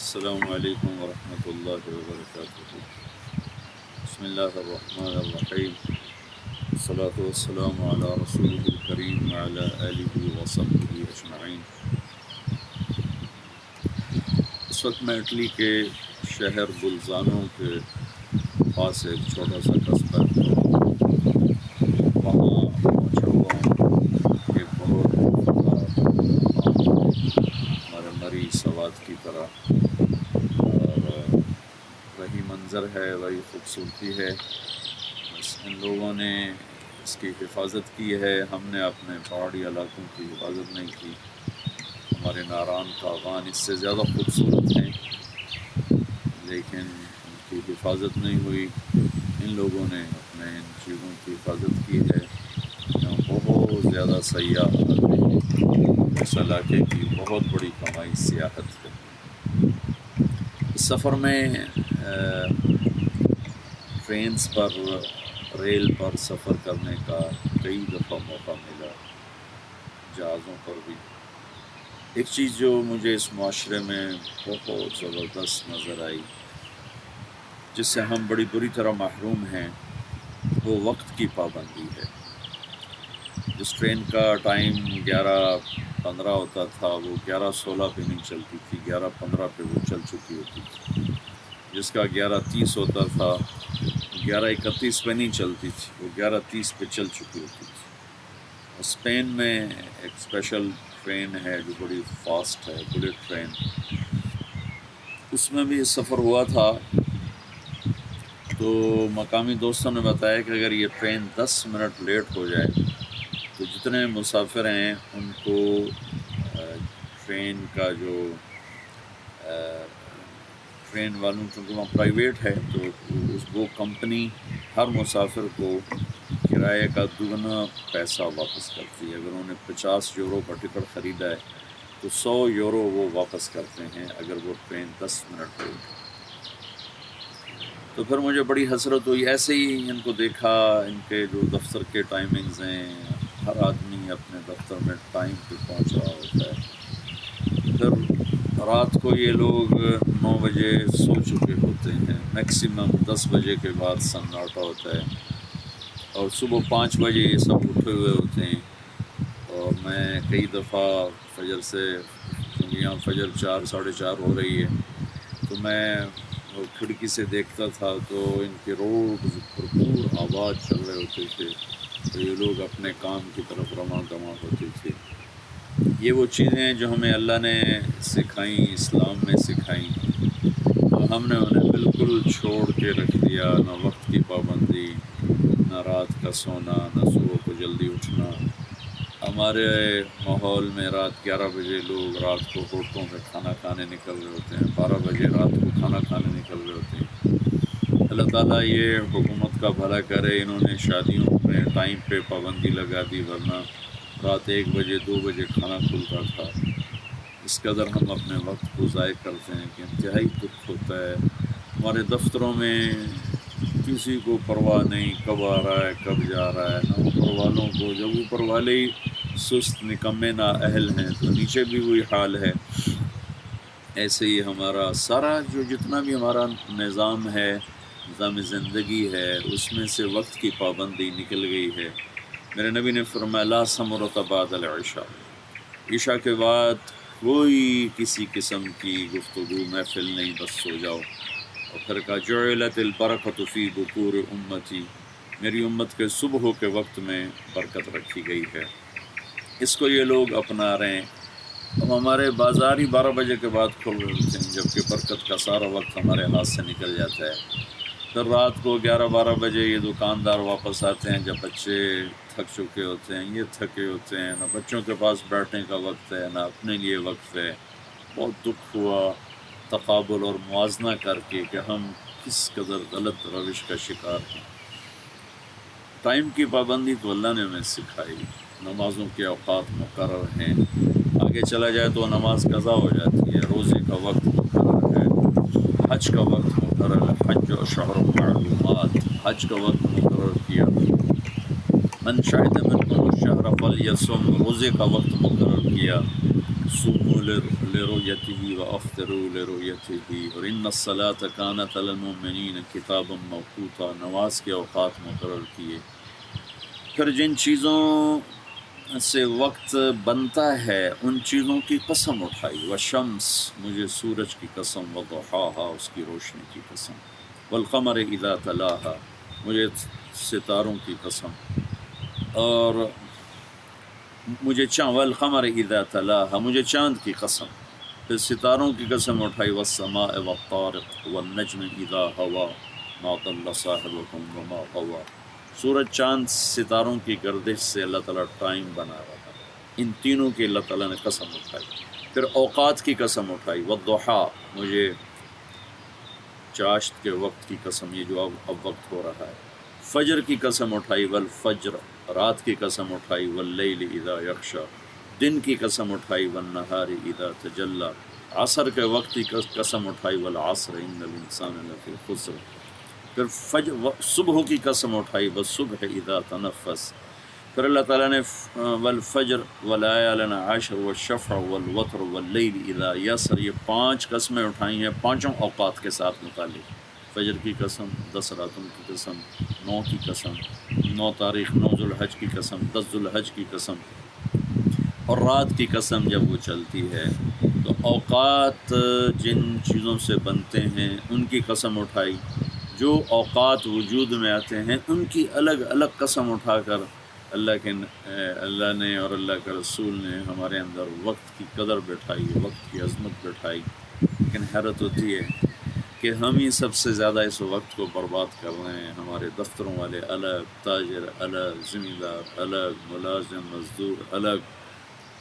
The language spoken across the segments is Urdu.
السلام علیکم ورحمۃ اللہ وبرکاتہ۔ بسم اللہ الرحمن الرحیم، الصلاۃ والسلام علی رسول الکریم وعلی آلہ وصحبہ اجمعین۔ اس وقت میں اٹلی کے شہر بلزانو کے پاس ایک چھوٹا سا قصبہ ہے، وہاں پہنچا ہوا ہوں۔ ایک بہت ہمارے مری سوات کی طرح، اور وہی منظر ہے، وہی خوبصورتی ہے۔ بس ان لوگوں نے اس کی حفاظت کی ہے، ہم نے اپنے پہاڑی علاقوں کی حفاظت نہیں کی۔ ہمارے ناران کاغان اس سے زیادہ خوبصورت ہیں، لیکن ان کی حفاظت نہیں ہوئی۔ ان لوگوں نے اپنے ان چیزوں کی حفاظت کی ہے۔ یہاں بہت زیادہ سیاح آتے ہیں، اس علاقے کی بہت بڑی کمائی سیاحت ہے۔ اس سفر میں ٹرینز پر، ریل پر سفر کرنے کا کئی دفعہ موقع ملا، جہازوں پر بھی۔ ایک چیز جو مجھے اس معاشرے میں بہت زبردست نظر آئی، جس سے ہم بڑی بری طرح محروم ہیں، وہ وقت کی پابندی ہے۔ جس ٹرین کا ٹائم 11:15 ہوتا تھا، وہ 11:16 پہ نہیں چلتی تھی، 11:15 پہ وہ چل چکی ہوتی تھی۔ جس کا 11:30 ہوتا تھا، 11:31 پہ نہیں چلتی تھی، وہ 11:30 پہ چل چکی ہوتی تھی۔ اسپین میں ایک اسپیشل ٹرین ہے جو بڑی فاسٹ ہے، بلٹ ٹرین۔ اس میں بھی سفر ہوا تھا، تو مقامی دوستوں نے بتایا کہ اگر یہ ٹرین 10 منٹ لیٹ ہو جائے تو جتنے مسافر ہیں ان کو ٹرین کا جو ٹرین والوں، چونکہ وہاں پرائیویٹ ہے، تو وہ کمپنی ہر مسافر کو کرایے کا دگنا پیسہ واپس کرتی ہے۔ اگر انہوں نے 50 یورو کا ٹکٹ خریدا ہے تو 100 یورو وہ واپس کرتے ہیں اگر وہ ٹرین 10 منٹ لیٹ۔ تو پھر مجھے بڑی حسرت ہوئی، ایسے ہی ان کو دیکھا، ان کے جو دفتر کے ٹائمنگز ہیں، ہر آدمی اپنے دفتر میں ٹائم پہ پہنچ رہا ہوتا ہے۔ پھر رات کو یہ لوگ 9 بجے سو چکے ہوتے ہیں، میکسیمم 10 بجے کے بعد سناٹا ہوتا ہے، اور صبح 5 بجے یہ سب اٹھے ہوئے ہوتے ہیں۔ اور میں کئی دفعہ فجر سے، کیونکہ یہاں فجر 4 ساڑھے 4 ہو رہی ہے، تو میں کھڑکی سے دیکھتا تھا تو ان کے روڈ بھرپور آباد چل رہے ہوتے تھے، تو یہ لوگ اپنے کام کی طرف رواں دواں ہوتے تھے۔ یہ وہ چیزیں جو ہمیں اللہ نے سکھائیں، اسلام میں سکھائیں، تو ہم نے انہیں بالکل چھوڑ کے رکھ دیا۔ نہ وقت کی پابندی، نہ رات کا سونا، نہ صبح کو جلدی اٹھنا۔ ہمارے ماحول میں رات 11 بجے لوگ رات کو ہوٹلوں میں کھانا کھانے نکل رہے ہوتے ہیں، 12 بجے رات کو کھانا کھانے نکل رہے ہوتے ہیں۔ اللہ تعالیٰ یہ حکومت کا بھلا کرے، انہوں نے شادیوں میں ٹائم پہ پابندی لگا دی، ورنہ رات 1 بجے 2 بجے کھانا کھلتا تھا۔ اس قدر ہم اپنے وقت کو ضائع کرتے ہیں کہ انتہائی دکھ ہوتا ہے۔ ہمارے دفتروں میں کسی کو پرواہ نہیں کب آ رہا ہے کب جا رہا ہے، نہ اوپر والوں کو۔ جب اوپر والے ہی سست نکمے نااہل ہیں تو نیچے بھی وہی حال ہے۔ ایسے ہی ہمارا سارا جتنا بھی ہمارا نظام ہے، نظام زندگی ہے، اس میں سے وقت کی پابندی نکل گئی ہے۔ میرے نبی نے فرمایا لا ثمرۃ بعد العشاء، عشاء کے بعد کوئی کسی قسم کی گفتگو محفل نہیں، بس سو جاؤ۔ اور پھر کہا جعلت البرکۃ فی بکور امتی، میری امت کے صبح کے وقت میں برکت رکھی گئی ہے۔ اس کو یہ لوگ اپنا رہے ہیں۔ اب ہمارے بازار ہی 12 بجے کے بعد کھل رہے ہوتے ہیں، جبکہ برکت کا سارا وقت ہمارے ہاتھ سے نکل جاتا ہے۔ پھر رات کو 11-12 بجے یہ دکاندار واپس آتے ہیں، جب بچے تھک چکے ہوتے ہیں، یہ تھکے ہوتے ہیں، نہ بچوں کے پاس بیٹھنے کا وقت ہے، نہ اپنے لیے وقت ہے۔ بہت دکھ ہوا تقابل اور موازنہ کر کے کہ ہم کس قدر غلط روش کا شکار ہیں۔ ٹائم کی پابندی تو اللہ نے ہمیں سکھائی، نمازوں کے اوقات مقرر ہیں۔ آگے چلا جائے تو نماز قضا ہو جاتی ہے، روزے کا وقت مقرر ہے، حج کا وقت مقرر ہے، حج و شہر معلومات، حج کا وقت مقرر کیا۔ من شہد منکم الشہر فلیصم، روزے کا وقت مقرر کیا۔ صوموا لرؤيته وافطروا لرؤيته اور ان الصلاة كانت على المؤمنين کتابا موقوتا، نماز کے اوقات مقرر کیے۔ پھر جن چیزوں سے وقت بنتا ہے ان چیزوں کی قسم اٹھائی، والشمس مجھے سورج کی قسم، وضحاها اس کی روشنی کی قسم، والقمر اذا تلاها مجھے ستاروں کی قسم، اور مجھے والقمر اذا تلاها مجھے چاند کی قسم، پھر ستاروں کی قسم اٹھائی، والسماء والطارق والنجم اذا هوى ما ضل صاحبكم وما غوى، سورج چاند ستاروں کی گردش سے اللہ تعالیٰ ٹائم بنا رہا ہے، ان تینوں کی اللہ تعالیٰ نے قسم اٹھائی۔ پھر اوقات کی قسم اٹھائی، والضحا مجھے چاشت کے وقت کی قسم، یہ جو اب وقت ہو رہا ہے، فجر کی قسم اٹھائی، والفجر رات کی قسم اٹھائی، واللیل اذا یغشی دن کی قسم اٹھائی، والنہار اذا تجلی عصر کے وقت کی قسم اٹھائی، والعصر ان الانسان لفی خسر، پھر صبح کی قسم اٹھائی، والصبح اذا تنفس، پھر اللہ تعالیٰ نے والفجر ولیال عشر والشفع والوتر واللیل اذا یسر یہ 5 قسمیں اٹھائی ہیں، پانچوں اوقات کے ساتھ متعلق، فجر کی قسم، 10 راتوں کی قسم، 9 کی قسم، 9 تاریخ 9 ذوالحج کی قسم، 10 ذوالحج کی قسم، اور رات کی قسم جب وہ چلتی ہے۔ تو اوقات جن چیزوں سے بنتے ہیں ان کی قسم اٹھائی، جو اوقات وجود میں آتے ہیں ان کی الگ الگ قسم اٹھا کر اللہ نے اور اللہ کے رسول نے ہمارے اندر وقت کی قدر بٹھائی، وقت کی عظمت بٹھائی۔ لیکن حیرت ہوتی ہے کہ ہم ہی سب سے زیادہ اس وقت کو برباد کر رہے ہیں، ہمارے دفتروں والے الگ، تاجر الگ، زمیندار الگ، ملازم مزدور الگ،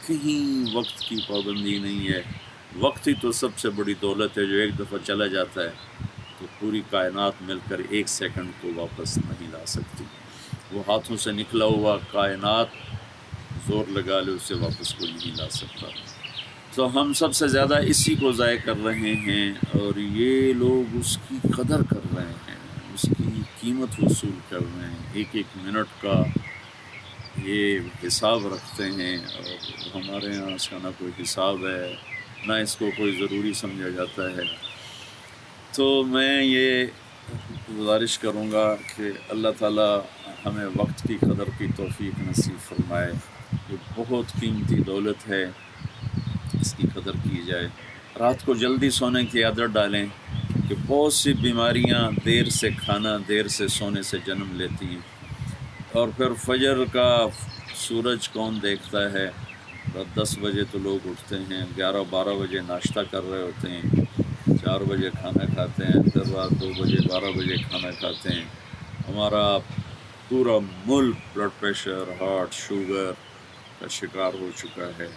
کہیں وقت کی پابندی نہیں ہے۔ وقت ہی تو سب سے بڑی دولت ہے، جو ایک دفعہ چلا جاتا ہے تو پوری کائنات مل کر 1 سیکنڈ کو واپس نہیں لا سکتی۔ وہ ہاتھوں سے نکلا ہوا کائنات زور لگا لے اسے واپس کوئی نہیں لا سکتا۔ تو ہم سب سے زیادہ اسی کو ضائع کر رہے ہیں، اور یہ لوگ اس کی قدر کر رہے ہیں، اس کی قیمت وصول کر رہے ہیں، ایک ایک منٹ کا یہ حساب رکھتے ہیں، اور ہمارے یہاں اس کا نہ کوئی حساب ہے، نہ اس کو کوئی ضروری سمجھا جاتا ہے۔ تو میں یہ گزارش کروں گا کہ اللہ تعالیٰ ہمیں وقت کی قدر کی توفیق نصیب فرمائے، یہ بہت قیمتی دولت ہے، اس کی قدر کی جائے۔ رات کو جلدی سونے کی عادت ڈالیں کہ بہت سی بیماریاں دیر سے کھانا، دیر سے سونے سے جنم لیتی ہیں۔ اور پھر فجر کا سورج کون دیکھتا ہے؟ 10 بجے تو لوگ اٹھتے ہیں، 11-12 بجے ناشتہ کر رہے ہوتے ہیں، 4 بجے کھانا کھاتے ہیں، پھر رات 2 بجے 12 بجے کھانا کھاتے ہیں۔ ہمارا پورا ملک بلڈ پریشر، ہارٹ، شوگر کا شکار ہو چکا ہے۔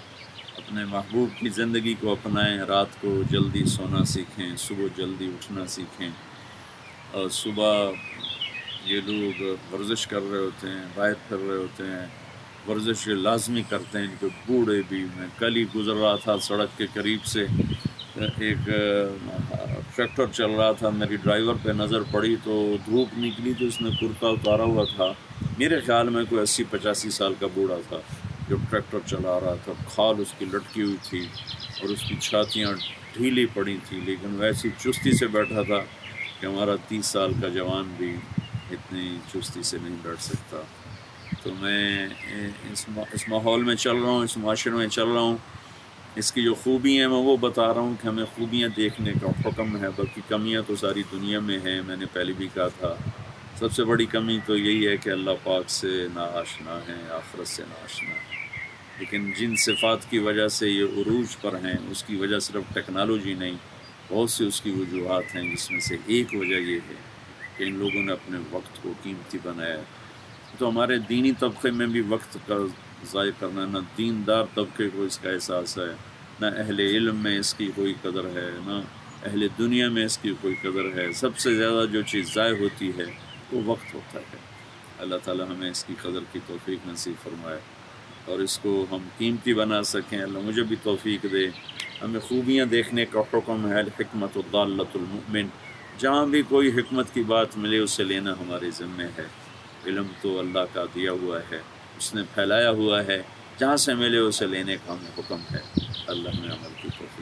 اپنے محبوب کی زندگی کو اپنائیں، رات کو جلدی سونا سیکھیں، صبح جلدی اٹھنا سیکھیں، اور صبح یہ لوگ ورزش کر رہے ہوتے ہیں، باہر پھر رہے ہوتے ہیں، ورزش لازمی کرتے ہیں ان کے بوڑھے بھی۔ میں کل ہی گزر رہا تھا سڑک کے قریب سے، ایک ٹریکٹر چل رہا تھا، میری ڈرائیور پہ نظر پڑی تو دھوپ نکلی تو اس نے کرتا اتارا ہوا تھا، میرے خیال میں کوئی 80-85 سال کا بوڑھا تھا جو ٹریکٹر چلا رہا تھا، کھال اس کی لٹکی ہوئی تھی اور اس کی چھاتیاں ڈھیلی پڑی تھی، لیکن ویسی چستی سے بیٹھا تھا کہ ہمارا 30 سال کا جوان بھی اتنی چستی سے نہیں بیٹھ سکتا۔ تو میں اس ماحول میں چل رہا ہوں، اس معاشرے میں چل رہا ہوں، اس کی جو خوبی ہیں میں وہ بتا رہا ہوں کہ ہمیں خوبیاں دیکھنے کا حکم ہے، باقی کمیاں تو ساری دنیا میں ہیں۔ میں نے پہلے بھی کہا تھا، سب سے بڑی کمی تو یہی ہے کہ اللہ پاک سے ناآشنا ہیں، آخرت سے ناآشنا ہیں۔ لیکن جن صفات کی وجہ سے یہ عروج پر ہیں، اس کی وجہ صرف ٹیکنالوجی نہیں، بہت سی اس کی وجوہات ہیں، جس میں سے ایک وجہ یہ ہے کہ ان لوگوں نے اپنے وقت کو قیمتی بنایا ہے۔ تو ہمارے دینی طبقے میں بھی وقت کا ضائع کرنا، نہ دیندار طبقے کو اس کا احساس ہے، نہ اہل علم میں اس کی کوئی قدر ہے، نہ اہل دنیا میں اس کی کوئی قدر ہے۔ سب سے زیادہ جو چیز ضائع ہوتی ہے وہ وقت ہوتا ہے۔ اللہ تعالی ہمیں اس کی قدر کی توفیق نصیب فرمائے اور اس کو ہم قیمتی بنا سکیں۔ اللہ مجھے بھی توفیق دے۔ ہمیں خوبیاں دیکھنے کا حکم ہے، الحکمت الضالۃ المؤمن، جہاں بھی کوئی حکمت کی بات ملے اسے لینا ہمارے ذمہ ہے۔ علم تو اللہ کا دیا ہوا ہے، اس نے پھیلایا ہوا ہے، جہاں سے ملے اسے لینے کا ہمیں حکم ہے۔ اللہ ہمیں عمل کی توفیق